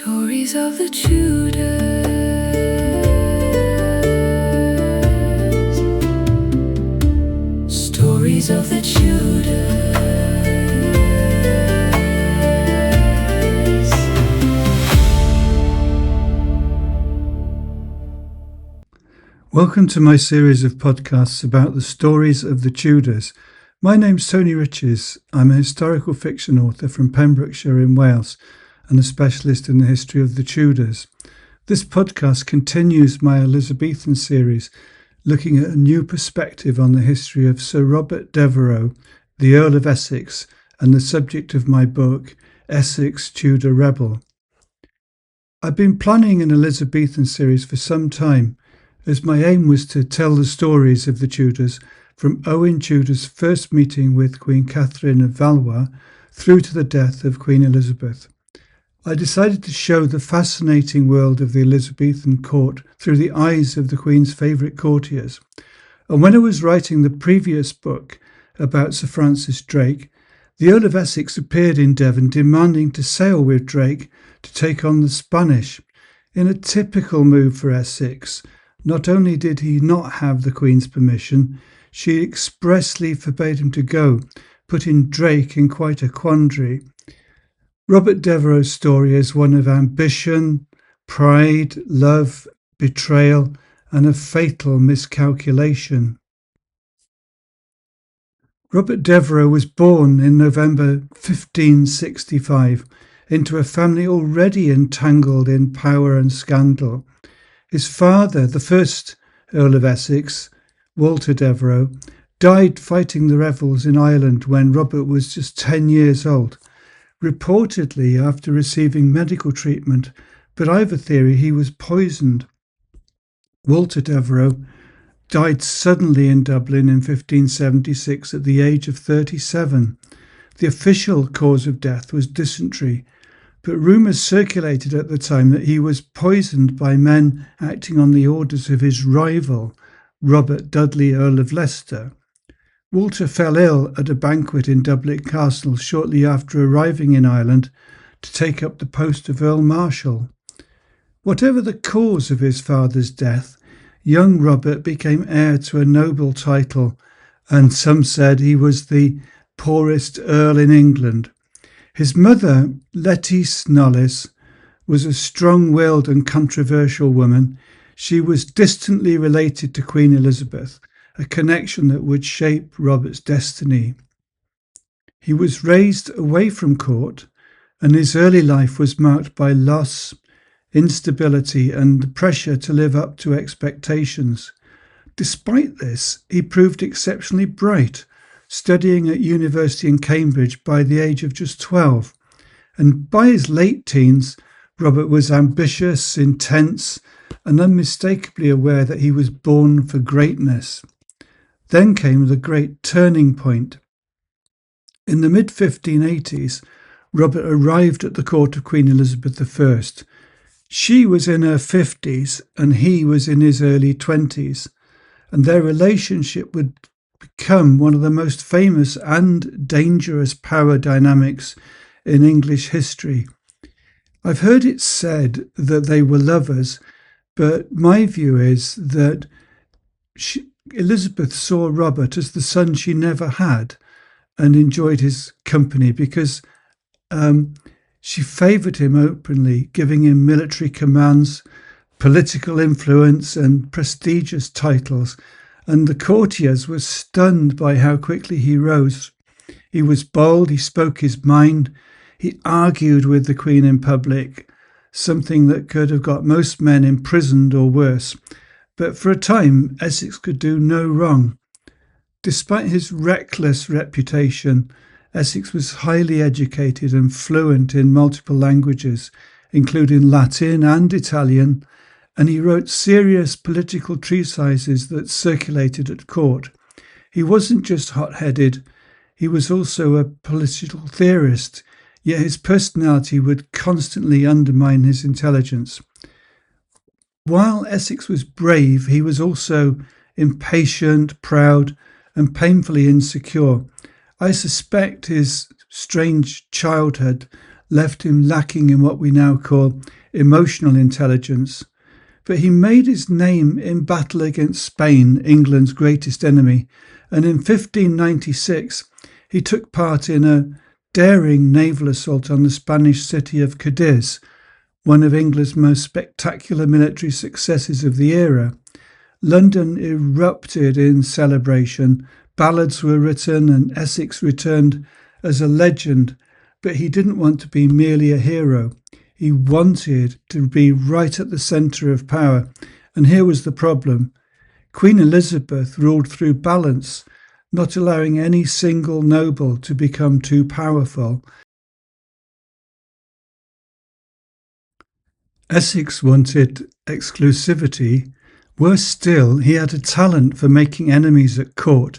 Stories of the Tudors. Stories of the Tudors. Welcome to my series of podcasts about the stories of the Tudors. My name's Tony Riches. I'm a historical fiction author from Pembrokeshire in Wales and a specialist in the history of the Tudors. This podcast continues my Elizabethan series, looking at a new perspective on the history of Sir Robert Devereux, the Earl of Essex, and the subject of my book, Essex Tudor Rebel. I've been planning an Elizabethan series for some time, as my aim was to tell the stories of the Tudors from Owen Tudor's first meeting with Queen Catherine of Valois through to the death of Queen Elizabeth. I decided to show the fascinating world of the Elizabethan court through the eyes of the Queen's favourite courtiers. And when I was writing the previous book about Sir Francis Drake, the Earl of Essex appeared in Devon demanding to sail with Drake to take on the Spanish. In a typical move for Essex, not only did he not have the Queen's permission, she expressly forbade him to go, putting Drake in quite a quandary. Robert Devereux's story is one of ambition, pride, love, betrayal, and a fatal miscalculation. Robert Devereux was born in November 1565 into a family already entangled in power and scandal. His father, the first Earl of Essex, Walter Devereux, died fighting the rebels in Ireland when Robert was just 10 years old, reportedly after receiving medical treatment, but I have a theory he was poisoned. Walter Devereux died suddenly in Dublin in 1576 at the age of 37. The official cause of death was dysentery, but rumours circulated at the time that he was poisoned by men acting on the orders of his rival, Robert Dudley, Earl of Leicester. Walter fell ill at a banquet in Dublin Castle shortly after arriving in Ireland to take up the post of Earl Marshal. Whatever the cause of his father's death, young Robert became heir to a noble title, and some said he was the poorest earl in England. His mother, Lettice Knollys, was a strong-willed and controversial woman. She was distantly related to Queen Elizabeth, a connection that would shape Robert's destiny. He was raised away from court, and his early life was marked by loss, instability, and the pressure to live up to expectations. Despite this, he proved exceptionally bright, studying at university in Cambridge by the age of just 12. And by his late teens, Robert was ambitious, intense, and unmistakably aware that he was born for greatness. Then came the great turning point. In the mid-1580s, Robert arrived at the court of Queen Elizabeth I. She was in her 50s and he was in his early 20s, and their relationship would become one of the most famous and dangerous power dynamics in English history. I've heard it said that they were lovers, but my view is that Elizabeth saw Robert as the son she never had and enjoyed his company because she favoured him openly, giving him military commands, political influence and prestigious titles, and the courtiers were stunned by how quickly he rose. He was bold, he spoke his mind, he argued with the Queen in public, something that could have got most men imprisoned or worse. But for a time, Essex could do no wrong. Despite his reckless reputation, Essex was highly educated and fluent in multiple languages, including Latin and Italian, and he wrote serious political treatises that circulated at court. He wasn't just hot-headed, he was also a political theorist, yet his personality would constantly undermine his intelligence. While Essex was brave, he was also impatient, proud, and painfully insecure. I suspect his strange childhood left him lacking in what we now call emotional intelligence. But he made his name in battle against Spain, England's greatest enemy, and in 1596 he took part in a daring naval assault on the Spanish city of Cadiz, one of England's most spectacular military successes of the era. London erupted in celebration, ballads were written, and Essex returned as a legend, but he didn't want to be merely a hero. He wanted to be right at the centre of power, and here was the problem. Queen Elizabeth ruled through balance, not allowing any single noble to become too powerful. Essex wanted exclusivity. Worse still, he had a talent for making enemies at court,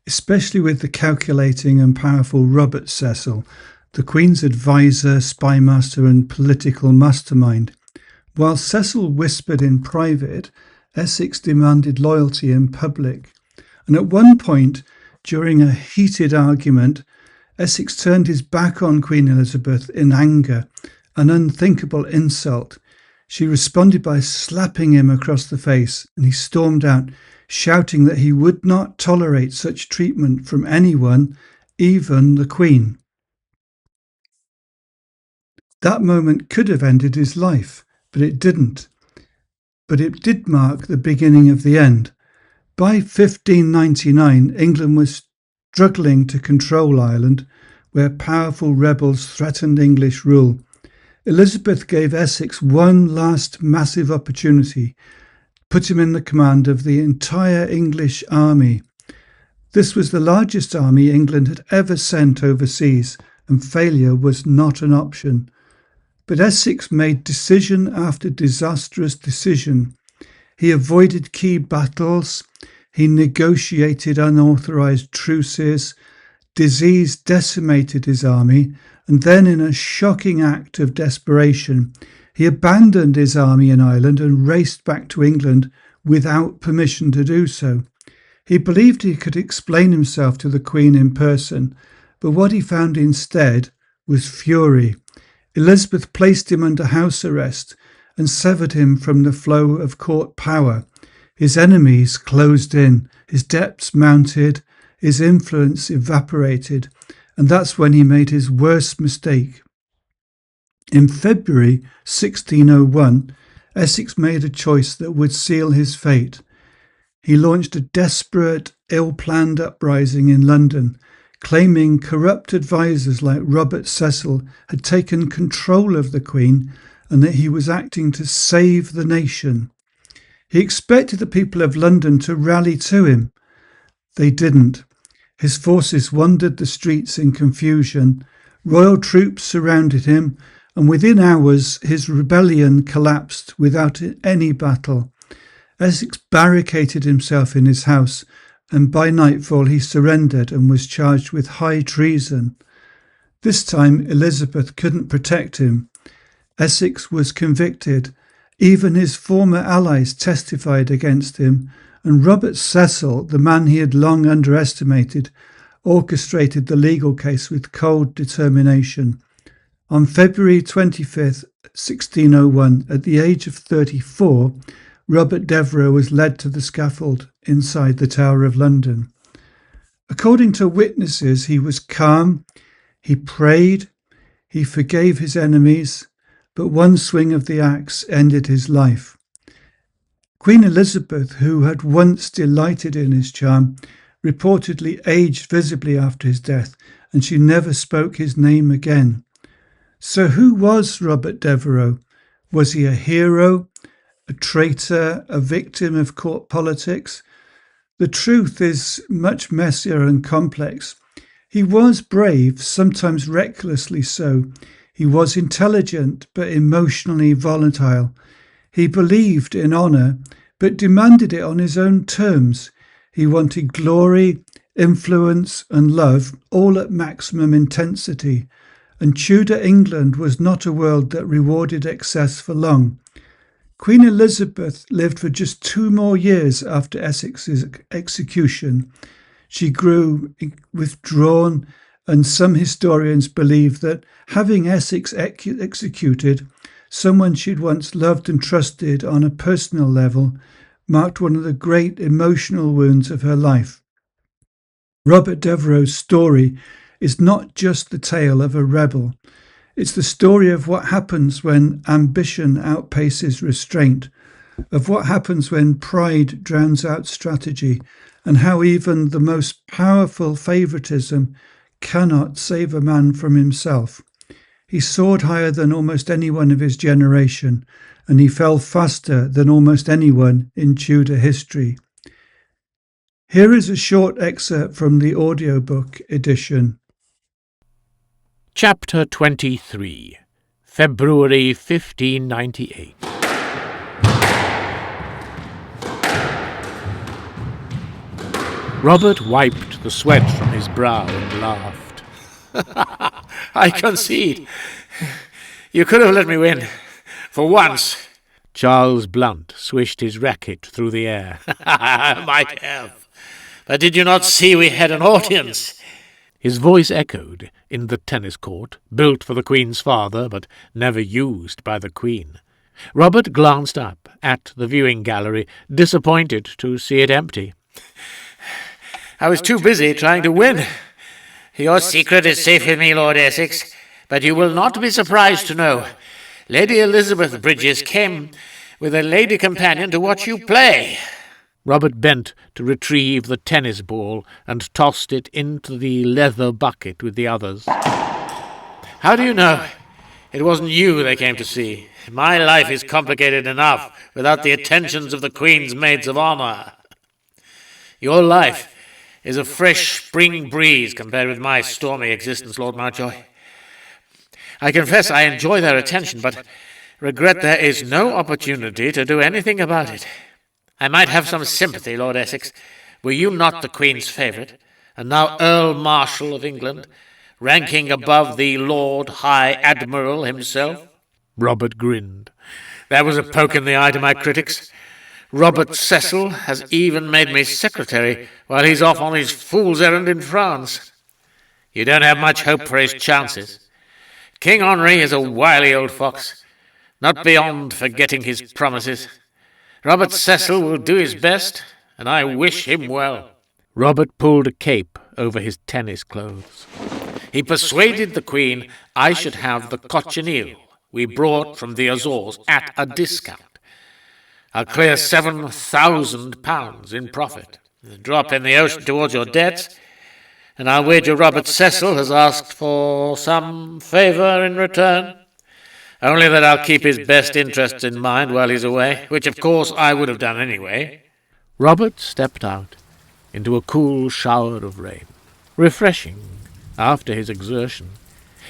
especially with the calculating and powerful Robert Cecil, the Queen's advisor, spymaster and political mastermind. While Cecil whispered in private, Essex demanded loyalty in public. And at one point, during a heated argument, Essex turned his back on Queen Elizabeth in anger, an unthinkable insult. She responded by slapping him across the face, and he stormed out, shouting that he would not tolerate such treatment from anyone, even the Queen. That moment could have ended his life, but it didn't. But it did mark the beginning of the end. By 1599, England was struggling to control Ireland, where powerful rebels threatened English rule. Elizabeth gave Essex one last massive opportunity, put him in the command of the entire English army. This was the largest army England had ever sent overseas, and failure was not an option. But Essex made decision after disastrous decision. He avoided key battles, he negotiated unauthorized truces, disease decimated his army, and then in a shocking act of desperation, he abandoned his army in Ireland and raced back to England without permission to do so. He believed he could explain himself to the Queen in person, but what he found instead was fury. Elizabeth placed him under house arrest and severed him from the flow of court power. His enemies closed in, his debts mounted, his influence evaporated, and that's when he made his worst mistake. In February 1601, Essex made a choice that would seal his fate. He launched a desperate, ill-planned uprising in London, claiming corrupt advisers like Robert Cecil had taken control of the Queen and that he was acting to save the nation. He expected the people of London to rally to him. They didn't. His forces wandered the streets in confusion. Royal troops surrounded him, and within hours his rebellion collapsed without any battle. Essex barricaded himself in his house, and by nightfall he surrendered and was charged with high treason. This time Elizabeth couldn't protect him. Essex was convicted. Even his former allies testified against him, and Robert Cecil, the man he had long underestimated, orchestrated the legal case with cold determination. On February 25th, 1601, at the age of 34, Robert Devereux was led to the scaffold inside the Tower of London. According to witnesses, he was calm, he prayed, he forgave his enemies, but one swing of the axe ended his life. Queen Elizabeth, who had once delighted in his charm, reportedly aged visibly after his death, and she never spoke his name again. So who was Robert Devereux? Was he a hero, a traitor, a victim of court politics? The truth is much messier and complex. He was brave, sometimes recklessly so. He was intelligent, but emotionally volatile. He believed in honour, but demanded it on his own terms. He wanted glory, influence, and love, all at maximum intensity. And Tudor England was not a world that rewarded excess for long. Queen Elizabeth lived for just 2 more years after Essex's execution. She grew withdrawn and some historians believe that having Essex executed, someone she'd once loved and trusted on a personal level, marked one of the great emotional wounds of her life. Robert Devereux's story is not just the tale of a rebel. It's the story of what happens when ambition outpaces restraint, of what happens when pride drowns out strategy, and how even the most powerful favoritism cannot save a man from himself. He soared higher than almost anyone of his generation, and he fell faster than almost anyone in Tudor history. Here is a short excerpt from the audiobook edition. Chapter 23, February 1598. Robert wiped the sweat from his brow and laughed. I concede. You could have let me win. For once. Charles Blunt swished his racket through the air. I might have. But did you not see we had an audience? His voice echoed in the tennis court, built for the Queen's father, but never used by the Queen. Robert glanced up at the viewing gallery, disappointed to see it empty. I was too busy trying to win. Your secret is safe with me, Lord Essex, but you will not be surprised to know Lady Elizabeth Bridges came with a lady companion to watch you play. Robert bent to retrieve the tennis ball and tossed it into the leather bucket with the others. How do you know? It wasn't you they came to see. My life is complicated enough without the attentions of the Queen's maids of honour. Your life is a fresh spring breeze compared with my stormy existence, Lord Mountjoy. I confess I enjoy their attention, but regret there is no opportunity to do anything about it. I might have some sympathy, Lord Essex, were you not the Queen's favourite, and now Earl Marshal of England, ranking above the Lord High Admiral himself? Robert grinned. That was a poke in the eye to my critics. Robert Cecil has even made me secretary while he's off on his fool's errand in France. You don't have much hope for his chances. King Henry is a wily old fox, not beyond forgetting his promises. Robert Cecil will do his best, and I wish him well. Robert pulled a cape over his tennis clothes. He persuaded the Queen I should have the cochineal we brought from the Azores at a discount. I'll clear £7,000 in profit. A drop in the ocean towards your debts, and I'll wager Robert Cecil has asked for some favour in return. Only that I'll keep his best interests in mind while he's away, which of course I would have done anyway. Robert stepped out into a cool shower of rain, refreshing after his exertion.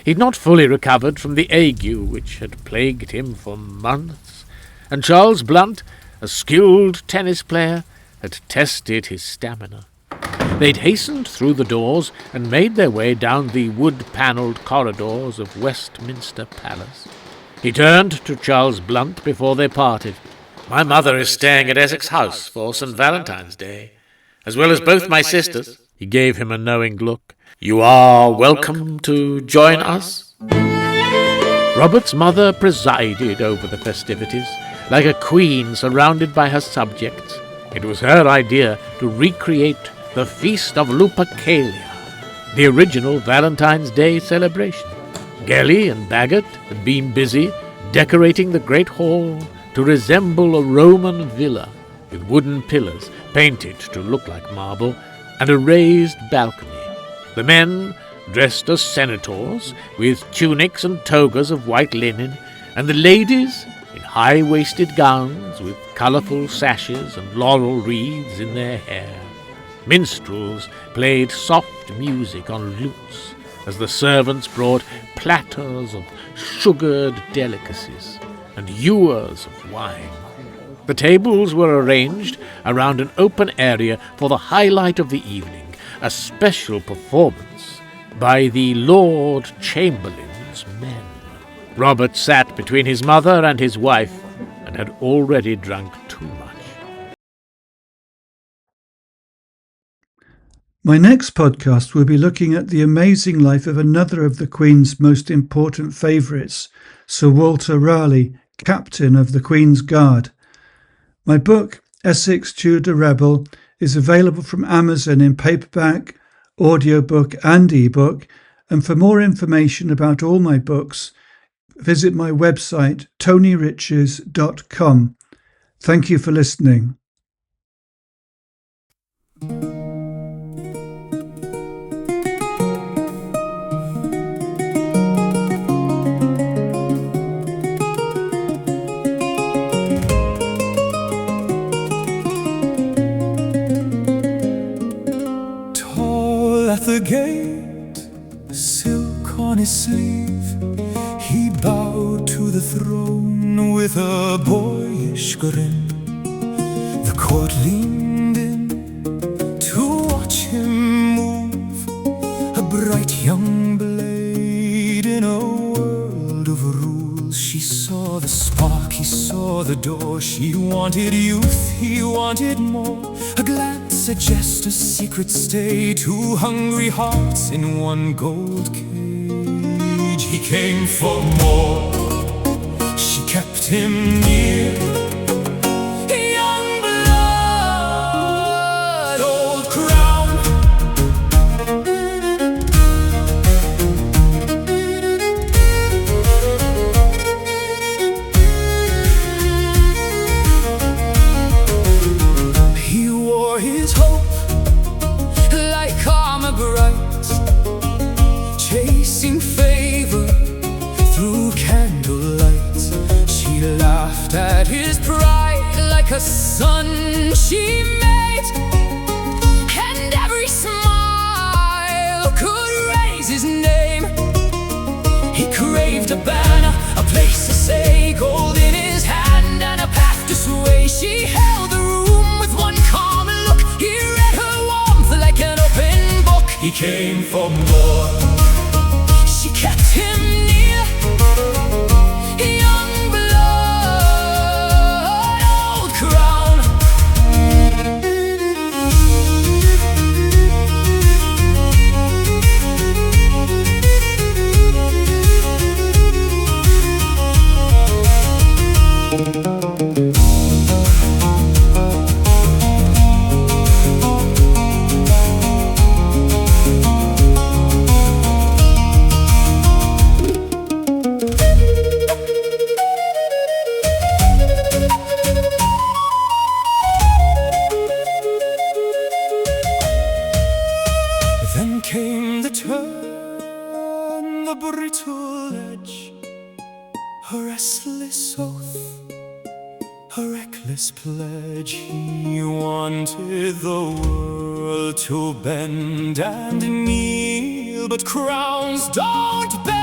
He'd not fully recovered from the ague which had plagued him for months, and Charles Blunt, a skilled tennis player, had tested his stamina. They'd hastened through the doors and made their way down the wood-panelled corridors of Westminster Palace. He turned to Charles Blunt before they parted. My mother is staying at Essex House for St. Valentine's Day, as well as both my sisters. He gave him a knowing look. You are welcome to join us. Robert's mother presided over the festivities, like a queen surrounded by her subjects. It was her idea to recreate the Feast of Lupercalia, the original Valentine's Day celebration. Gelly and Bagot had been busy decorating the great hall to resemble a Roman villa, with wooden pillars painted to look like marble, and a raised balcony. The men, dressed as senators, with tunics and togas of white linen, and the ladies in high-waisted gowns with colourful sashes and laurel wreaths in their hair. Minstrels played soft music on lutes as the servants brought platters of sugared delicacies and ewers of wine. The tables were arranged around an open area for the highlight of the evening, a special performance by the Lord Chamberlain's men. Robert sat between his mother and his wife and had already drunk too much. My next podcast will be looking at the amazing life of another of the Queen's most important favourites, Sir Walter Raleigh, Captain of the Queen's Guard. My book, Essex Tudor Rebel, is available from Amazon in paperback, audiobook and ebook, and for more information about all my books, visit my website tonyriches.com. Thank you for listening. At the gate, silk on his sleeve, he bowed to the throne with a boyish grin. The court leaned in to watch him move, a bright young blade in a world of rules. She saw the spark, he saw the door. She wanted youth, he wanted more. A glance, a jest, a secret stay. Two hungry hearts in one gold cage. He came for more, she kept him near. Young blood, old crown. He wore his hope like armor bright, chasing favor through candlelight. She laughed at his pride like a son she made, and every smile could raise his name. He craved a banner, a place to say, gold in his hand and a path to sway. She held the room with one calm look. He read her warmth like an open book. He came for more, she kept him near. Young blood, old crown. Then came the turn, the brittle edge, a restless oath, a reckless pledge. He wanted the world to bend and kneel, but crowns don't bend.